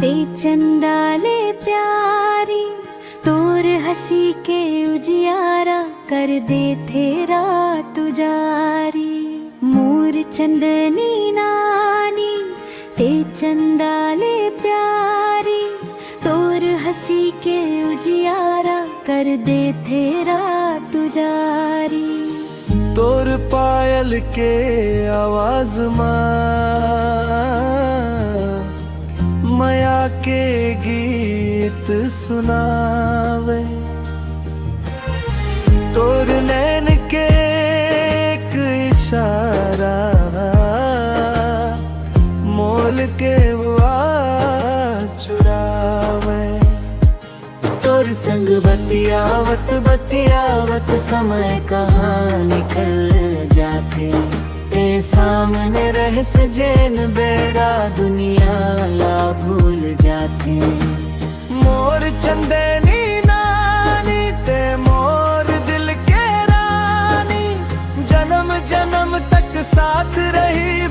ते चंदाले प्यारी, तोर हंसी के उजियारा कर दे थे रात उजारी। मोर चंदनी नानी ते चंदाले प्यारी, तोर हंसी के उजियारा कर दे थे रात उजारी। तोर पायल के आवाज माया के गीत सुनावे। तोर नैन के एक इशारा मोल के हुआ चुरावे। तोर संग बतियावत बतियावत समय कहाँ निकल जाते। ते सामने रह सजन बेड़ा दुनिया ला भूल जाते। मोर चंदनी नानी ते मोर दिल के रानी, जन्म जन्म तक साथ रही